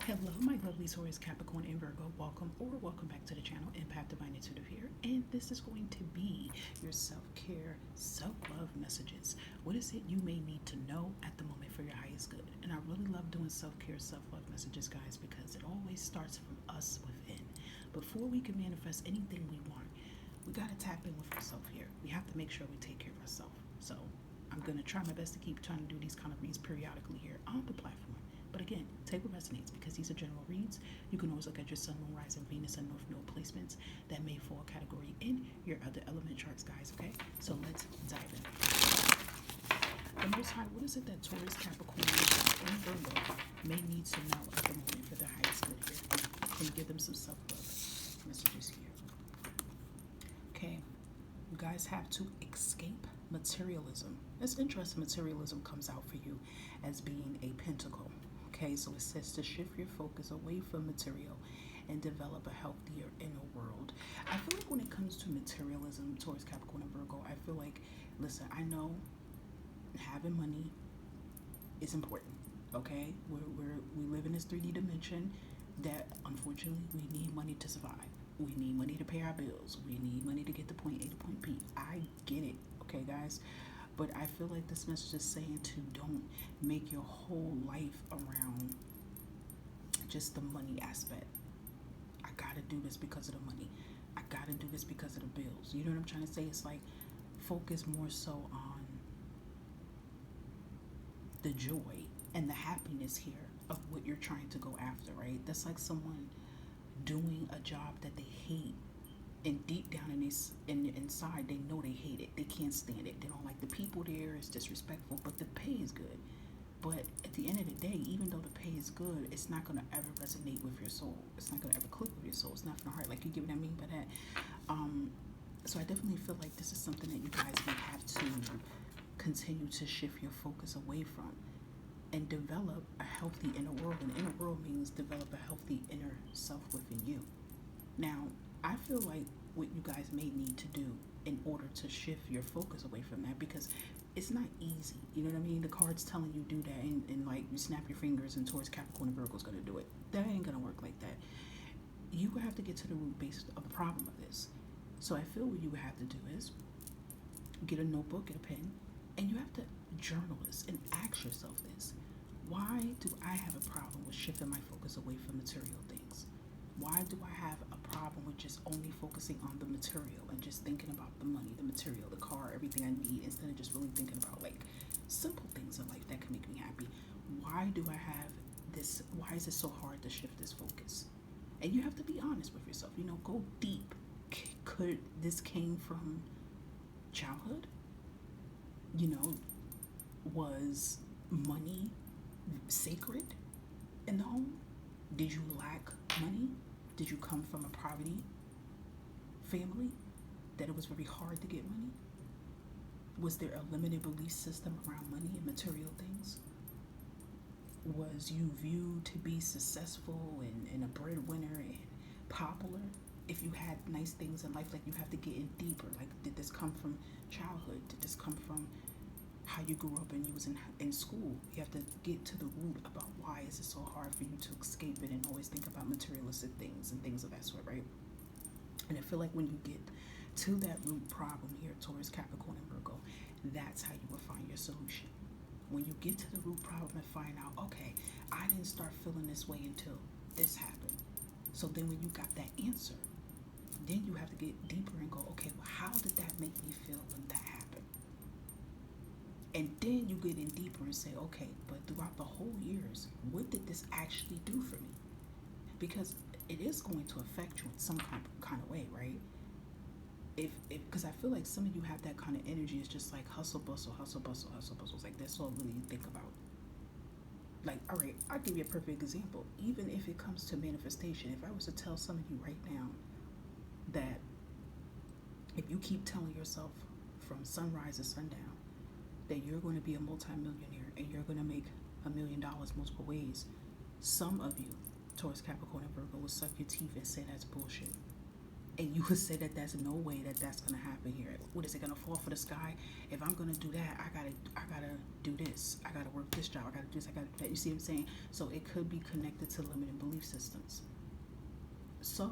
Hello, my lovely Taurus Capricorn and Virgo. Welcome back to the channel, Empath Divine Intuitive here. And this is going to be your self-care, self-love messages. What is it you may need to know at the moment for your highest good? And I really love doing self-care, self-love messages, guys, because it always starts from us within. Before we can manifest anything we want, we got to tap in with ourselves here. We have to make sure we take care of ourselves. So I'm going to try my best to keep trying to do these kind of reads periodically here on the platform. But again, take what resonates because these are general reads. You can always look at your sun, moon, rising, Venus, and North Node placements that may fall category in your other element charts, guys, okay? So let's dive in. The Most High, what is it that Taurus, Capricorn, and Virgo may need to know at the moment for their highest good here? Can you give them some self-love messages here? Okay, you guys have to escape materialism. It's interesting materialism comes out for you as being a pentacle. Okay, so it says to shift your focus away from material and develop a healthier inner world. I feel like when it comes to materialism, Taurus, Capricorn, and Virgo, I feel like, listen, I know having money is important. Okay, we live in this 3D dimension that unfortunately we need money to survive. We need money to pay our bills. We need money to get to point A to point B. I get it, okay, guys? But I feel like this message is saying to don't make your whole life around just the money aspect. I gotta do this because of the money. I gotta do this because of the bills. You know what I'm trying to say? It's like focus more so on the joy and the happiness here of what you're trying to go after, right? That's like someone doing a job that they hate, and deep down inside they know they hate it. They can't stand it. They don't like the people there. It's disrespectful, but the pay is good. But at the end of the day, even though the pay is good, it's not going to ever resonate with your soul. It's not going to ever click with your soul. It's not going to hurt. Like, you get what I mean by that? So I definitely feel like this is something that you guys may have to continue to shift your focus away from and develop a healthy inner world. And inner world means develop a healthy inner self within you. Now, I feel like what you guys may need to do in order to shift your focus away from that, because it's not easy. You know what I mean? The card's telling you do that, and like you snap your fingers and Taurus, Capricorn, and Virgo's going to do it. That ain't going to work like that. You have to get to the root base of the problem of this. So I feel what you would have to do is get a notebook and a pen, and you have to journal this and ask yourself this. Why do I have a problem with shifting my focus away from material things? Why do I have a problem with just only focusing on the material and just thinking about the money, the material, the car, everything I need, instead of just really thinking about like simple things in life that can make me happy? Why do I have this? Why is it so hard to shift this focus? And you have to be honest with yourself. You know, go deep. Could this came from childhood? You know, was money sacred in the home? Did you lack money? Did you come from a poverty family that it was very hard to get money? Was there a limited belief system around money and material things? Was you viewed to be successful and a breadwinner and popular? If you had nice things in life, like you have to get in deeper. Like, did this come from childhood? Did this come from how you grew up and you was in school? You have to get to the root about why is it so hard for you to escape it and always think about materialistic things and things of that sort, right? And I feel like when you get to that root problem here, Taurus, Capricorn, and Virgo, that's how you will find your solution. When you get to the root problem and find out, okay, I didn't start feeling this way until this happened. So then when you got that answer, then you have to get deeper and go, okay, well, how did that make me feel when that happened? And then you get in deeper and say, okay, but throughout the whole years, what did this actually do for me? Because it is going to affect you in some kind of way, right? Because I feel like some of you have that kind of energy. It's just like hustle, bustle, hustle, bustle, hustle, bustle. It's like that's all really you think about. Like, all right, I'll give you a perfect example. Even if it comes to manifestation, if I was to tell some of you right now that if you keep telling yourself from sunrise to sundown that you're going to be a multimillionaire and you're going to make $1 million multiple ways, some of you, Taurus, Capricorn, and Virgo, will suck your teeth and say that's bullshit. And you would say that there's no way that that's gonna happen here. What is it gonna fall for the sky? If I'm gonna do that, I gotta do this. I gotta work this job. I gotta do this. I gotta do that. You see what I'm saying? So it could be connected to limiting belief systems. So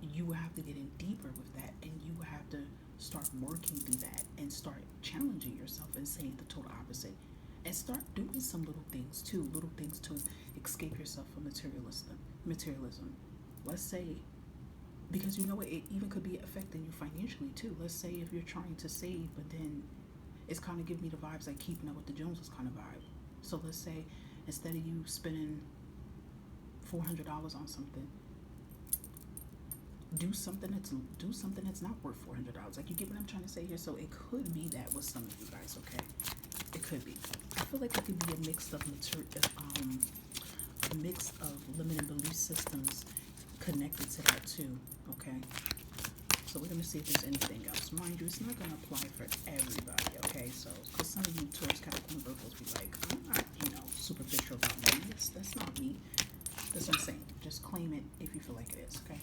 you have to get in deeper with that, and you have to start working through that and start challenging yourself and saying the total opposite, and start doing some little things to escape yourself from materialism. Let's say, because you know what, it even could be affecting you financially too. Let's say if you're trying to save, but then it's kind of giving me the vibes like Keeping Up with the Joneses kind of vibe. So let's say instead of you spending $400 on something, do something that's not worth $400. Like, you get what I'm trying to say here. So it could be that with some of you guys, okay? It could be. I feel like it could be a mix of limited belief systems connected to that too. Okay. So we're gonna see if there's anything else. Mind you, it's not gonna apply for everybody. Okay. So, because some of you Taurus Capricorn Virgos be like, I'm not, superficial about me. That's not me. That's what I'm saying. Just claim it if you feel like it is. Okay.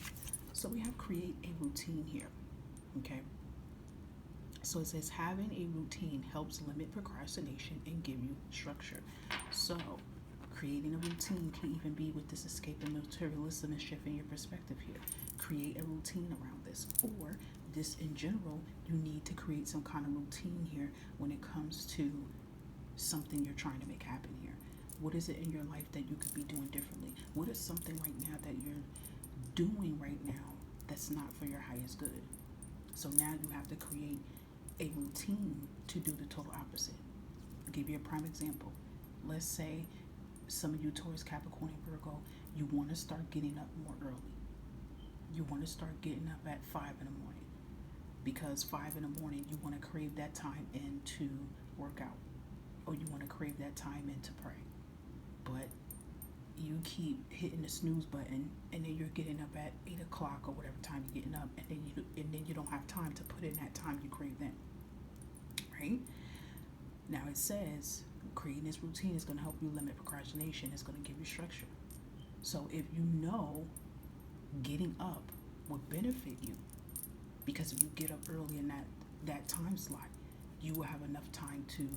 So we have create a routine here. Okay. So it says having a routine helps limit procrastination and give you structure. So creating a routine can even be with this escaping materialism and shifting your perspective here. Create a routine around this, or this in general, you need to create some kind of routine here when it comes to something you're trying to make happen here. What is it in your life that you could be doing differently? What is something right now that you're doing right now that's not for your highest good? So now you have to create a routine to do the total opposite. I'll give you a prime example. Let's say some of you Taurus, Capricorn, and Virgo, you want to start getting up more early. You want to start getting up at 5 in the morning, because 5 in the morning you want to crave that time in to work out, or you want to crave that time in to pray. But you keep hitting the snooze button, and then you're getting up at 8 o'clock or whatever time you're getting up, and then you don't have time to put in that time you crave then. Right? Now it says creating this routine is going to help you limit procrastination. It's going to give you structure. So if you know getting up would benefit you, because if you get up early in that time slot, you will have enough time to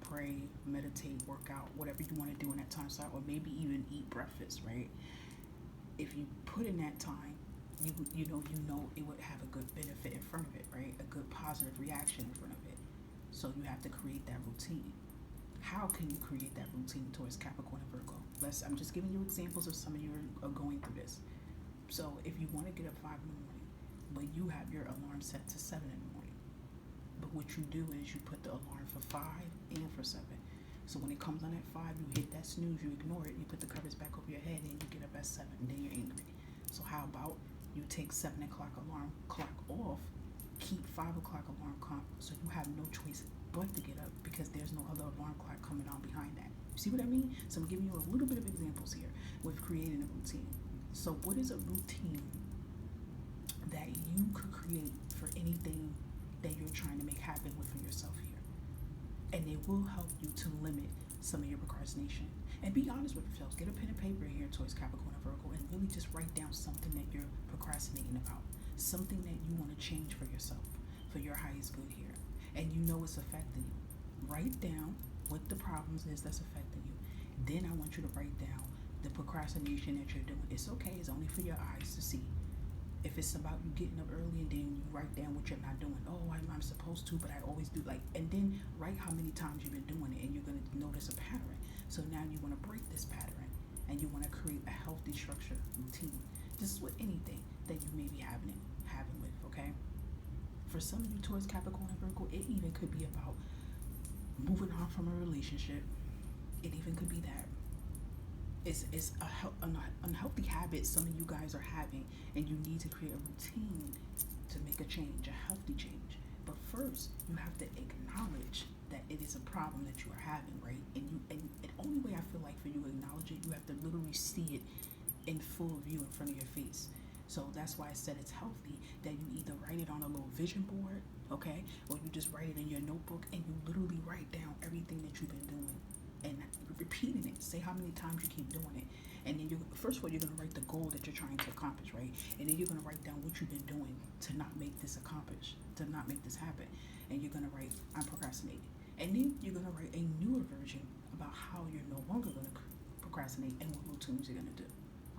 pray, meditate, work out, whatever you want to do in that time slot, or maybe even eat breakfast, right? If you put in that time, you know it would have a good benefit in front of it, right? A good positive reaction in front of it. So you have to create that routine. How can you create that routine towards Capricorn and Virgo? I'm just giving you examples of some of you are going through this. So if you want to get up 5 in the morning, but you have your alarm set to 7 in the morning, but what you do is you put the alarm for 5 and for 7. So when it comes on at 5, you hit that snooze, you ignore it, you put the covers back over your head, and you get up at 7, and then you're angry. So how about you take 7 o'clock alarm clock off, keep 5 o'clock alarm clock, so you have no choice but to get up, because there's no other alarm clock coming on behind that. You see what I mean? So I'm giving you a little bit of examples here with creating a routine. So what is a routine that you could create for anything that you're trying to make happen within yourself here? And it will help you to limit some of your procrastination. And be honest with yourselves. Get a pen and paper here, Taurus, Capricorn, and Virgo, and really just write down something that you're procrastinating about. Something that you want to change for yourself, for your highest good here. And you know it's affecting you. Write down what the problems is that's affecting you. Then I want you to write down the procrastination that you're doing. It's okay. It's only for your eyes to see. If it's about you getting up early and then you write down what you're not doing. Oh, I'm supposed to, but I always do. And then write how many times you've been doing it, and you're going to notice a pattern. So now you want to break this pattern, and you want to create a healthy structure routine. This is with anything that you may be having with, okay? For some of you Taurus, Capricorn, and Virgo, it even could be about moving on from a relationship. It even could be that. It's an unhealthy habit some of you guys are having, and you need to create a routine to make a change, a healthy change. But first, you have to acknowledge that it is a problem that you are having, right? And the only way I feel like for you to acknowledge it, you have to literally see it in full view in front of your face. So that's why I said it's healthy that you either write it on a little vision board, okay, or you just write it in your notebook, and you literally write down everything that you've been doing and repeating it. Say how many times you keep doing it, and then first of all, you're going to write the goal that you're trying to accomplish, right? And then you're going to write down what you've been doing to not make this accomplished, to not make this happen. And you're going to write, I'm procrastinating. And then you're going to write a newer version about how you're no longer going to procrastinate and what routines you're going to do.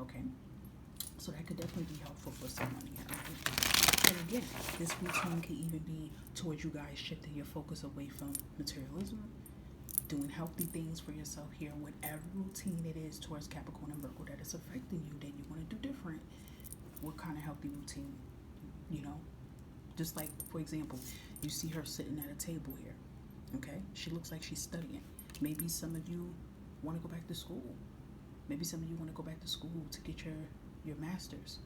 Okay? So that could definitely be helpful for someone here. Right? And again, this routine could even be towards you guys shifting your focus away from materialism, doing healthy things for yourself here, whatever routine it is towards Capricorn and Virgo that is affecting you, that you want to do different. What kind of healthy routine, you know? Just like, for example, you see her sitting at a table here, okay? She looks like she's studying. Maybe some of you want to go back to school. Maybe some of you want to go back to school to get your master's.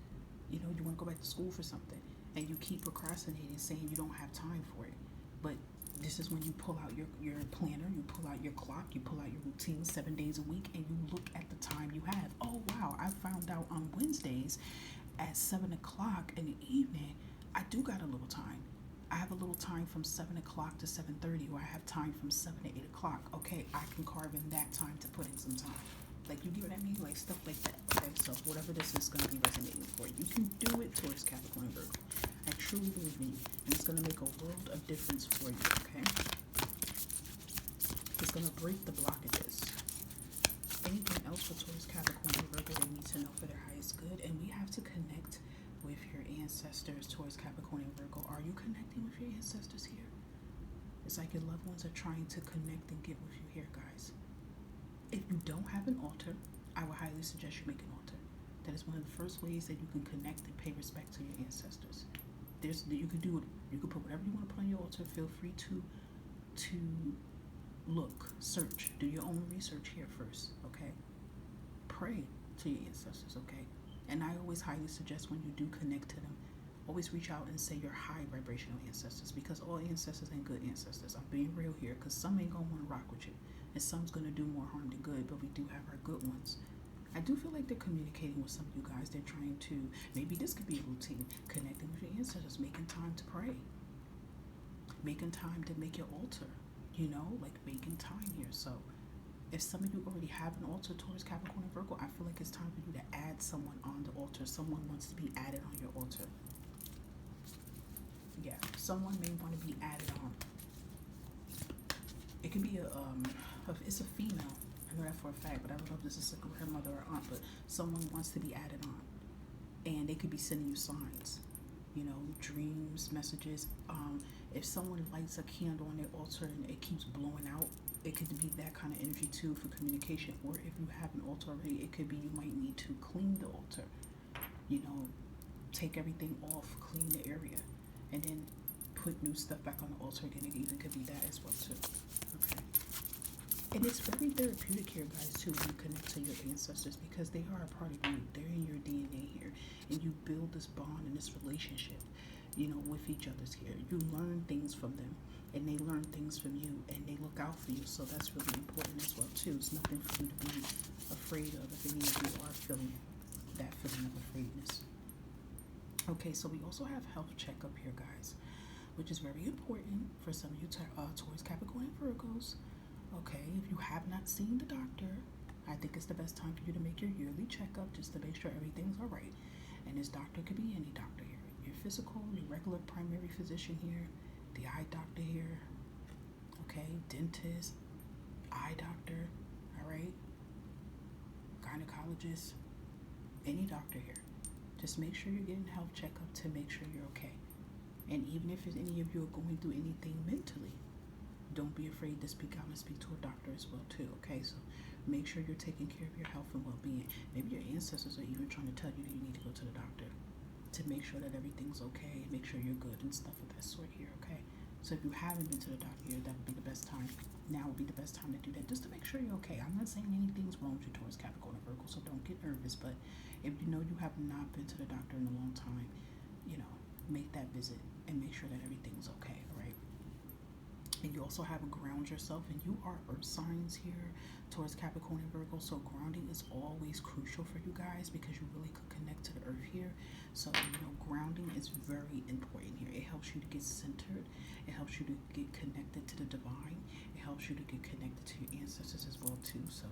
You know, you want to go back to school for something, and you keep procrastinating, saying you don't have time for it. But this is when you pull out your planner, you pull out your clock, you pull out your routine 7 days a week, and you look at the time you have. Oh, wow, I found out on Wednesdays at 7 o'clock in the evening, I do got a little time. I have a little time from 7 o'clock to 7:30, or I have time from 7 to 8 o'clock. Okay, I can carve in that time to put in some time. Like, you get what I mean? Like, stuff like that. Okay, so whatever this is going to be resonating for you, you can do it towards Capricorn and Virgo. I truly believe in you, and it's going to make a world of difference for you, okay? It's going to break the blockages. Anything else for Taurus, Capricorn, and Virgo they need to know for their highest good? And we have to connect with your ancestors, Taurus, Capricorn, and Virgo. Are you connecting with your ancestors here? It's like your loved ones are trying to connect and get with you here, guys. If you don't have an altar, I would highly suggest you make an altar. That is one of the first ways that you can connect and pay respect to your ancestors. You could do it. You could put whatever you want to put on your altar. Feel free to look, search, do your own research here first. Okay, pray to your ancestors. Okay, and I always highly suggest when you do connect to them, always reach out and say your high vibrational ancestors, because all ancestors ain't good ancestors. I'm being real here, because some ain't gonna want to rock with you, and some's gonna do more harm than good. But we do have our good ones. I do feel like they're communicating with some of you guys. They're trying to, maybe this could be a routine, connecting with your ancestors, making time to pray, making time to make your altar, you know, like making time here. So if some of you already have an altar towards Capricorn and Virgo, I feel like it's time for you to add someone on the altar. Someone wants to be added on your altar. Yeah, someone may want to be added on. It can be it's a female. I know that for a fact, but I don't know if this is a grandmother or aunt, but someone wants to be added on. And they could be sending you signs, you know, dreams, messages. If someone lights a candle on their altar and it keeps blowing out, it could be that kind of energy too for communication. Or if you have an altar already, it could be you might need to clean the altar, you know, take everything off, clean the area, and then put new stuff back on the altar again. It even could be that as well too. Okay. And it's very therapeutic here, guys, too, when you connect to your ancestors, because they are a part of you. They're in your DNA here, and you build this bond and this relationship, you know, with each other's here. You learn things from them, and they learn things from you, and they look out for you. So that's really important as well too. It's nothing for you to be afraid of if any of you are feeling that feeling of afraidness. Okay, so we also have health checkup here, guys, which is very important for some of you towards Capricorn and Virgos. Okay, if you have not seen the doctor, I think it's the best time for you to make your yearly checkup just to make sure everything's all right. And this doctor could be any doctor here. Your physical, your regular primary physician here, the eye doctor here, okay, dentist, eye doctor, all right, gynecologist, any doctor here. Just make sure you're getting a health checkup to make sure you're okay. And even if any of you are going through anything mentally, don't be afraid to speak out and speak to a doctor as well too, okay? So make sure you're taking care of your health and well-being. Maybe your ancestors are even trying to tell you that you need to go to the doctor to make sure that everything's okay, make sure you're good and stuff of that sort here, okay? So if you haven't been to the doctor yet, that would be the best time. Now would be the best time to do that, just to make sure you're okay. I'm not saying anything's wrong with you towards Capricorn and Virgo, so don't get nervous. But if you know you have not been to the doctor in a long time, you know, make that visit and make sure that everything's okay, all right? And you also have to ground yourself, and you are earth signs here towards Capricorn and Virgo, so grounding is always crucial for you guys because you really could connect to the earth here. So, you know, grounding is very important here. It helps you to get centered. It helps you to get connected to the divine. It helps you to get connected to your ancestors as well too. So,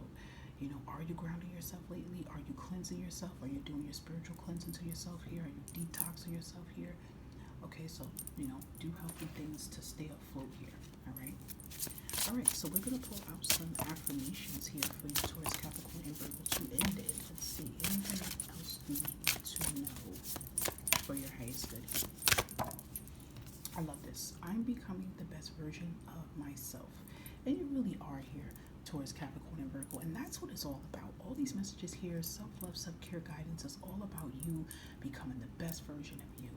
You know, are you grounding yourself lately? Are you cleansing yourself? Are you doing your spiritual cleansing to yourself here? Are you detoxing yourself here? Okay, so, do healthy things to stay afloat here. All right. All right, so we're going to pull out some affirmations here for you, Taurus, Capricorn, and Virgo, to end it. Let's see. Anything else you need to know for your highest good here? I love this. I'm becoming the best version of myself. And you really are here, Taurus, Capricorn, and Virgo. And that's what it's all about. All these messages here, self-love, self-care guidance, is all about you becoming the best version of you.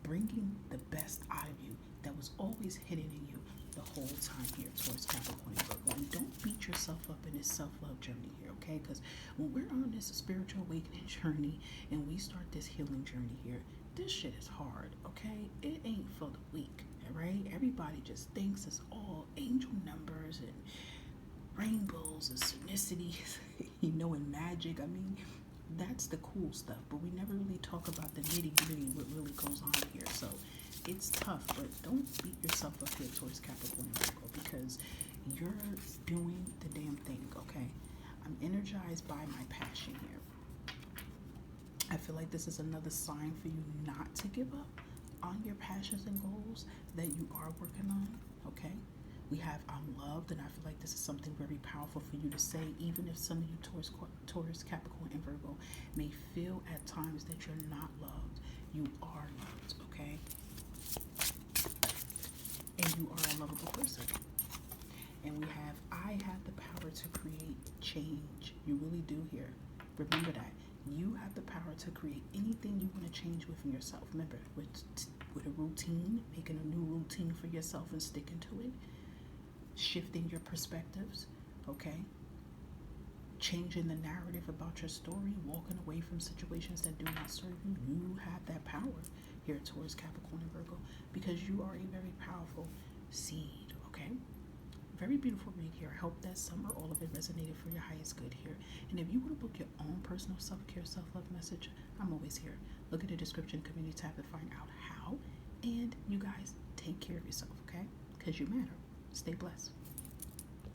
Bringing the best out of you that was always hidden in you the whole time here, Taurus, Capricorn, and Virgo. And don't beat yourself up in this self-love journey here, okay? Because when we're on this spiritual awakening journey and we start this healing journey here, this shit is hard, okay? It ain't for the weak, all right? Everybody just thinks it's all angel numbers and rainbows and synchronicities, and magic. I mean, that's the cool stuff, but we never really talk about the nitty-gritty, what really goes on here. So it's tough, but don't beat yourself up here, Taurus, Capricorn, and Virgo, because you're doing the damn thing, okay? I'm energized by my passion here. I feel like this is another sign for you not to give up on your passions and goals that you are working on, okay? We have I'm loved, and I feel like this is something very powerful for you to say, even if some of you Taurus, Capricorn, and Virgo may feel at times that you're not loved. You are loved, okay? And you are a lovable person. And we have I have the power to create change. You really do here. Remember that. You have the power to create anything you want to change within yourself. Remember, with a routine, making a new routine for yourself and sticking to it, shifting your perspectives, okay? Changing the narrative about your story, walking away from situations that do not serve you. You have that power here, Taurus, Capricorn, and Virgo, because you are a very powerful seed, okay? Very beautiful read here. I hope that some or all of it resonated for your highest good here. And if you want to book your own personal self-care, self-love message, I'm always here. Look at the description community tab to find out how. And you guys, take care of yourself, okay? Because you matter. Stay blessed.